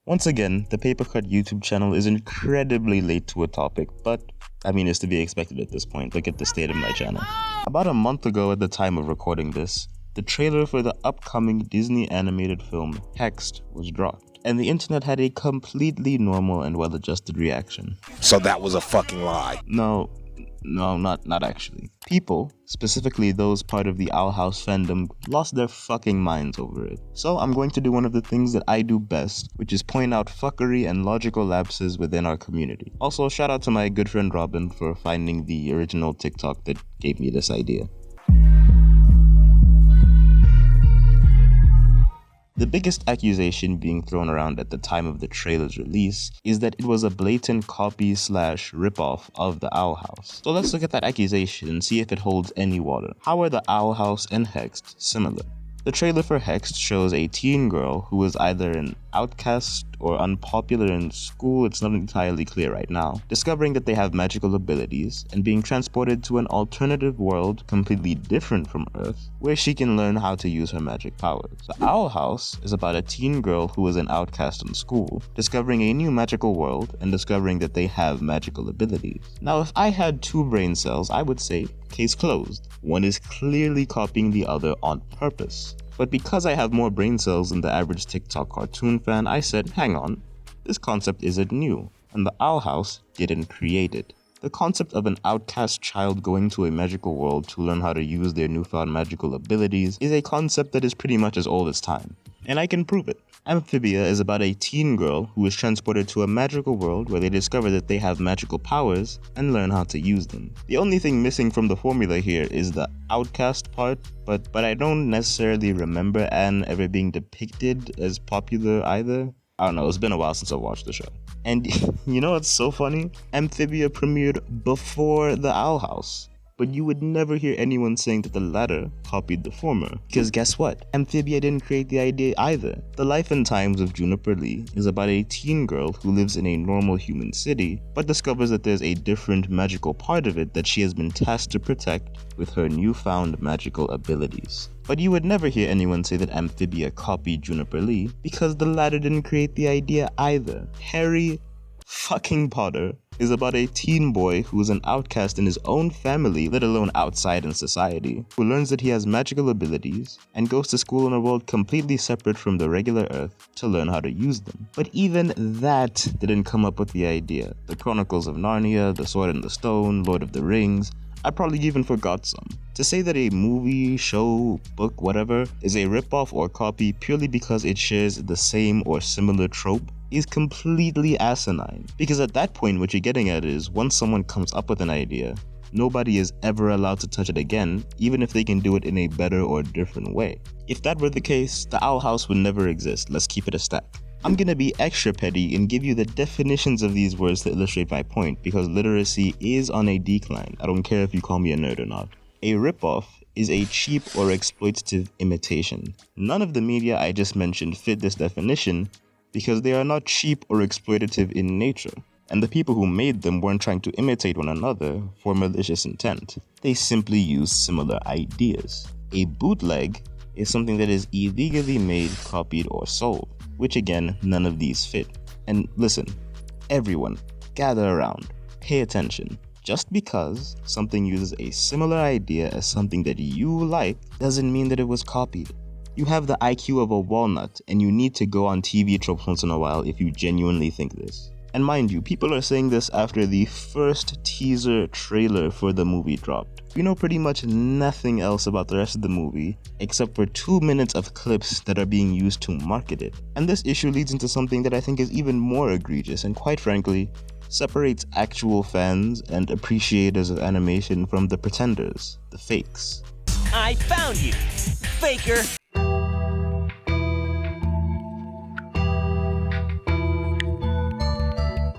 Once again, the Papercut YouTube channel is incredibly late to a topic, but I mean, it's to be expected at this point. Look at the state of my channel. About a month ago at the time of recording this, the trailer for the upcoming Disney animated film Hexed was dropped, and the internet had a completely normal and well-adjusted reaction. So that was a fucking lie. No, not actually. People, specifically those part of the Owl House fandom, lost their fucking minds over it. So I'm going to do one of the things that I do best, which is point out fuckery and logical lapses within our community. Also, shout out to my good friend Robin for finding the original TikTok that gave me this idea. The biggest accusation being thrown around at the time of the trailer's release is that it was a blatant copy / ripoff of the Owl House. So let's look at that accusation and see if it holds any water. How are the Owl House and Hexed similar? The trailer for Hexed shows a teen girl who is either an outcast or unpopular in school, it's not entirely clear right now, discovering that they have magical abilities and being transported to an alternative world completely different from Earth, where she can learn how to use her magic powers. The Owl House is about a teen girl who is an outcast in school, discovering a new magical world and discovering that they have magical abilities. Now, if I had two brain cells, I would say, case closed. One is clearly copying the other on purpose. But because I have more brain cells than the average TikTok cartoon fan, I said, hang on, this concept isn't new, and the Owl House didn't create it. The concept of an outcast child going to a magical world to learn how to use their newfound magical abilities is a concept that is pretty much as old as time. And I can prove it. Amphibia is about a teen girl who is transported to a magical world where they discover that they have magical powers and learn how to use them. The only thing missing from the formula here is the outcast part, but I don't necessarily remember Anne ever being depicted as popular either. I don't know, it's been a while since I watched the show. And you know what's so funny? Amphibia premiered before the Owl House. But you would never hear anyone saying that the latter copied the former. Because guess what? Amphibia didn't create the idea either. The Life and Times of Juniper Lee is about a teen girl who lives in a normal human city, but discovers that there's a different magical part of it that she has been tasked to protect with her newfound magical abilities. But you would never hear anyone say that Amphibia copied Juniper Lee, because the latter didn't create the idea either. Harry fucking Potter is about a teen boy who is an outcast in his own family, let alone outside in society, who learns that he has magical abilities and goes to school in a world completely separate from the regular Earth to learn how to use them. But even that didn't come up with the idea. The Chronicles of Narnia, The Sword and the Stone, Lord of the Rings, I probably even forgot some. To say that a movie, show, book, whatever, is a ripoff or copy purely because it shares the same or similar trope is completely asinine. Because at that point, what you're getting at is, once someone comes up with an idea, nobody is ever allowed to touch it again, even if they can do it in a better or different way. If that were the case, the Owl House would never exist. Let's keep it a stack. I'm gonna be extra petty and give you the definitions of these words to illustrate my point, because literacy is on a decline. I don't care if you call me a nerd or not. A ripoff is a cheap or exploitative imitation. None of the media I just mentioned fit this definition because they are not cheap or exploitative in nature, and the people who made them weren't trying to imitate one another for malicious intent. They simply used similar ideas. A bootleg is something that is illegally made, copied, or sold, which again, none of these fit. And listen, everyone, gather around, pay attention. Just because something uses a similar idea as something that you like doesn't mean that it was copied. You have the IQ of a walnut, and you need to go on TV tropes once in a while if you genuinely think this. And mind you, people are saying this after the first teaser trailer for the movie dropped. We know pretty much nothing else about the rest of the movie, except for 2 minutes of clips that are being used to market it. And this issue leads into something that I think is even more egregious, and quite frankly, separates actual fans and appreciators of animation from the pretenders, the fakes. I found you, faker!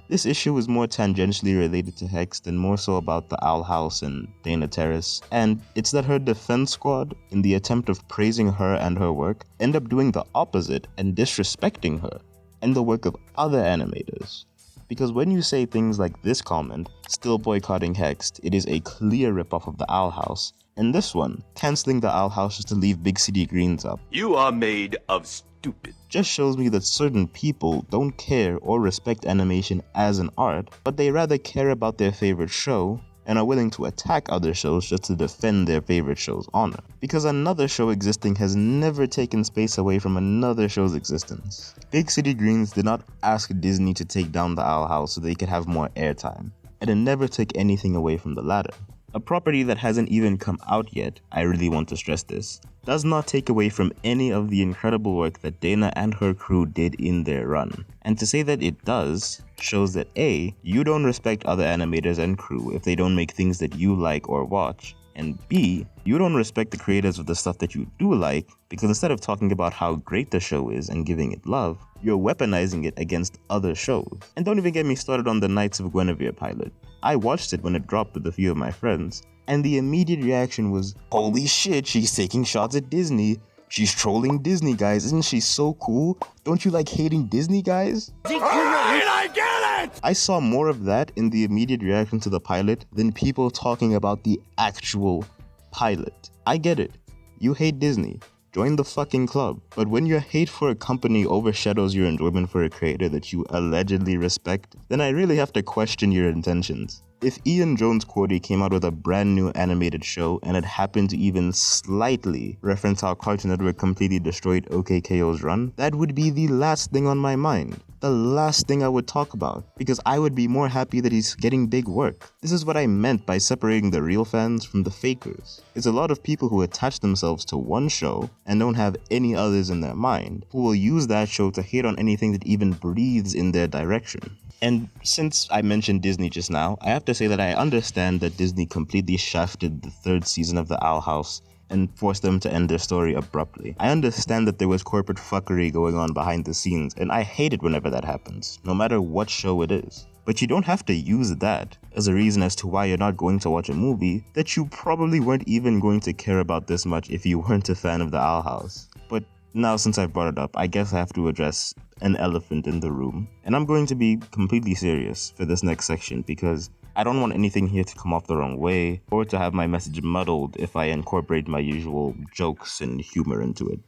This issue is more tangentially related to Hexed and more so about the Owl House and Dana Terrace, and it's that her defense squad, in the attempt of praising her and her work, end up doing the opposite and disrespecting her and the work of other animators. Because when you say things like this comment, still boycotting Hexed, it is a clear ripoff of the Owl House, And this one, cancelling the Owl House just to leave Big City Greens up. You are made of stupid. Just shows me that certain people don't care or respect animation as an art, but they rather care about their favorite show and are willing to attack other shows just to defend their favorite show's honor. Because another show existing has never taken space away from another show's existence. Big City Greens did not ask Disney to take down the Owl House so they could have more airtime, and it never took anything away from the latter. A property that hasn't even come out yet, I really want to stress this, does not take away from any of the incredible work that Dana and her crew did in their run. And to say that it does, shows that A, you don't respect other animators and crew if they don't make things that you like or watch, and B, you don't respect the creators of the stuff that you do like, because instead of talking about how great the show is and giving it love, you're weaponizing it against other shows. And don't even get me started on the Knights of Guinevere pilot. I watched it when it dropped with a few of my friends, and the immediate reaction was, holy shit, she's taking shots at Disney. She's trolling Disney, guys. Isn't she so cool? Don't you like hating Disney, guys? I get it! I saw more of that in the immediate reaction to the pilot than people talking about the actual pilot. I get it. You hate Disney. Join the fucking club. But when your hate for a company overshadows your enjoyment for a creator that you allegedly respect, then I really have to question your intentions. If Ian Jones Cordy came out with a brand new animated show and it happened to even slightly reference how Cartoon Network completely destroyed OKKO's run, that would be the last thing on my mind. The last thing I would talk about, because I would be more happy that he's getting big work. This is what I meant by separating the real fans from the fakers. It's a lot of people who attach themselves to one show and don't have any others in their mind, who will use that show to hate on anything that even breathes in their direction. And since I mentioned Disney just now, I have to say that I understand that Disney completely shafted the third season of The Owl House and forced them to end their story abruptly. I understand that there was corporate fuckery going on behind the scenes, and I hate it whenever that happens, no matter what show it is. But you don't have to use that as a reason as to why you're not going to watch a movie that you probably weren't even going to care about this much if you weren't a fan of The Owl House. But now, since I've brought it up, I guess I have to address an elephant in the room. And I'm going to be completely serious for this next section because I don't want anything here to come off the wrong way or to have my message muddled if I incorporate my usual jokes and humor into it.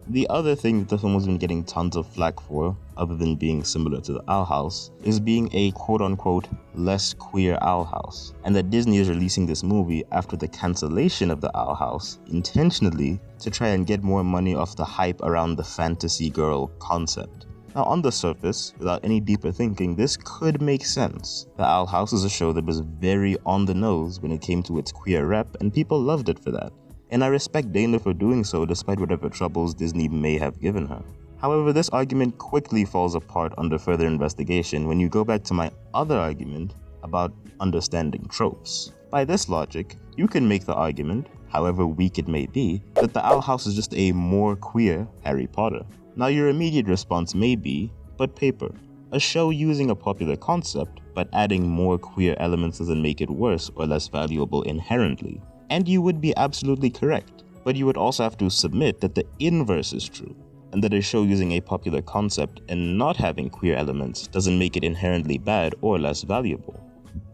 The other thing that the film has been getting tons of flack for, other than being similar to the Owl House, is being a quote-unquote less queer Owl House, and that Disney is releasing this movie after the cancellation of the Owl House intentionally to try and get more money off the hype around the fantasy girl concept. Now, on the surface, without any deeper thinking, this could make sense. The Owl House is a show that was very on the nose when it came to its queer rep, and people loved it for that. And I respect Dana for doing so despite whatever troubles Disney may have given her. However, this argument quickly falls apart under further investigation when you go back to my other argument about understanding tropes. By this logic, you can make the argument, however weak it may be, that the Owl House is just a more queer Harry Potter. Now your immediate response may be, but paper. A show using a popular concept, but adding more queer elements doesn't make it worse or less valuable inherently. And you would be absolutely correct, but you would also have to submit that the inverse is true, and that a show using a popular concept and not having queer elements doesn't make it inherently bad or less valuable.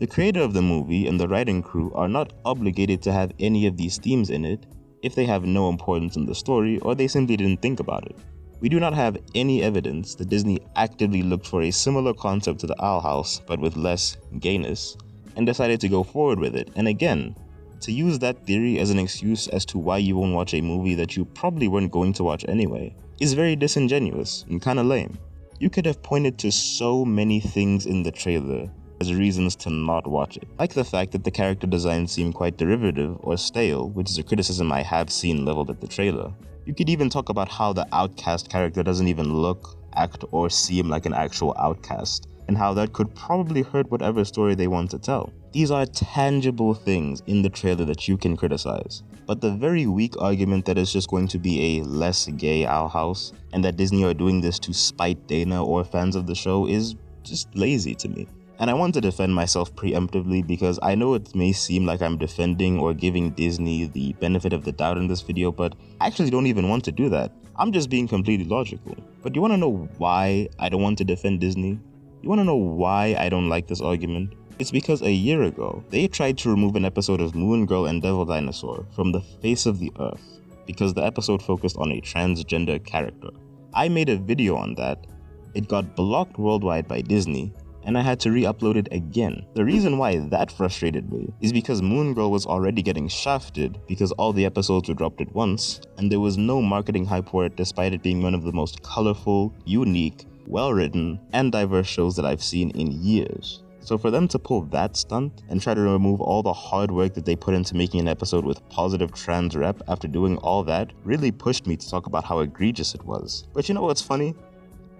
The creator of the movie and the writing crew are not obligated to have any of these themes in it if they have no importance in the story or they simply didn't think about it. We do not have any evidence that Disney actively looked for a similar concept to the Owl House but with less gayness and decided to go forward with it, and again, to use that theory as an excuse as to why you won't watch a movie that you probably weren't going to watch anyway is very disingenuous and kinda lame. You could have pointed to so many things in the trailer as reasons to not watch it, like the fact that the character designs seem quite derivative or stale, which is a criticism I have seen leveled at the trailer. You could even talk about how the outcast character doesn't even look, act, or seem like an actual outcast, and how that could probably hurt whatever story they want to tell. These are tangible things in the trailer that you can criticize. But the very weak argument that it's just going to be a less gay Owl House, and that Disney are doing this to spite Dana or fans of the show is just lazy to me. And I want to defend myself preemptively because I know it may seem like I'm defending or giving Disney the benefit of the doubt in this video, but I actually don't even want to do that. I'm just being completely logical. But do you want to know why I don't want to defend Disney? You wanna know why I don't like this argument? It's because a year ago, they tried to remove an episode of Moon Girl and Devil Dinosaur from the face of the earth because the episode focused on a transgender character. I made a video on that. It got blocked worldwide by Disney, and I had to re-upload it again. The reason why that frustrated me is because Moon Girl was already getting shafted because all the episodes were dropped at once, and there was no marketing hype for it despite it being one of the most colorful, unique, well-written, and diverse shows that I've seen in years. So for them to pull that stunt and try to remove all the hard work that they put into making an episode with positive trans rep after doing all that really pushed me to talk about how egregious it was. But you know what's funny?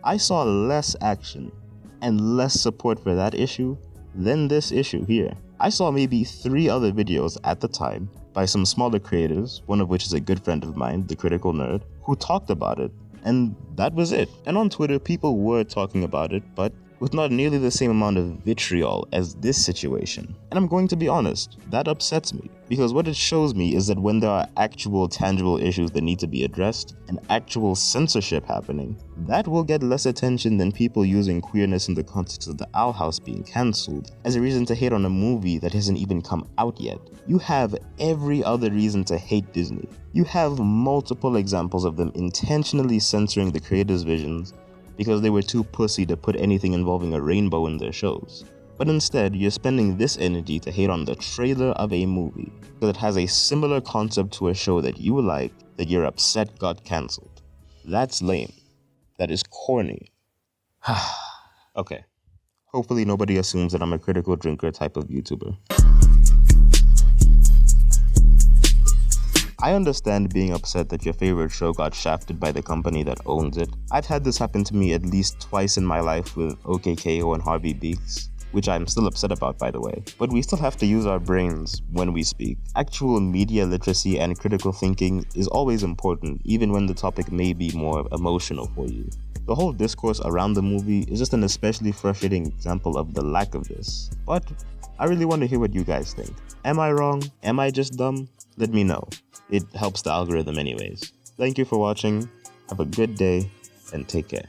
I saw less action and less support for that issue than this issue here. I saw maybe 3 other videos at the time by some smaller creators, one of which is a good friend of mine, the Critical Nerd, who talked about it, and that was it. And on Twitter, people were talking about it, but with not nearly the same amount of vitriol as this situation. And I'm going to be honest, that upsets me, because what it shows me is that when there are actual tangible issues that need to be addressed and actual censorship happening, that will get less attention than people using queerness in the context of the Owl House being cancelled as a reason to hate on a movie that hasn't even come out yet. You have every other reason to hate Disney. You have multiple examples of them intentionally censoring the creators' visions because they were too pussy to put anything involving a rainbow in their shows. But instead, you're spending this energy to hate on the trailer of a movie because it has a similar concept to a show that you like that you're upset got cancelled. That's lame. That is corny. Okay. Hopefully nobody assumes that I'm a critical drinker type of YouTuber. I understand being upset that your favorite show got shafted by the company that owns it. I've had this happen to me at least twice in my life with OKKO and Harvey Beaks, which I'm still upset about, by the way. But we still have to use our brains when we speak. Actual media literacy and critical thinking is always important, even when the topic may be more emotional for you. The whole discourse around the movie is just an especially frustrating example of the lack of this. But I really want to hear what you guys think. Am I wrong? Am I just dumb? Let me know. It helps the algorithm anyways. Thank you for watching. Have a good day and take care.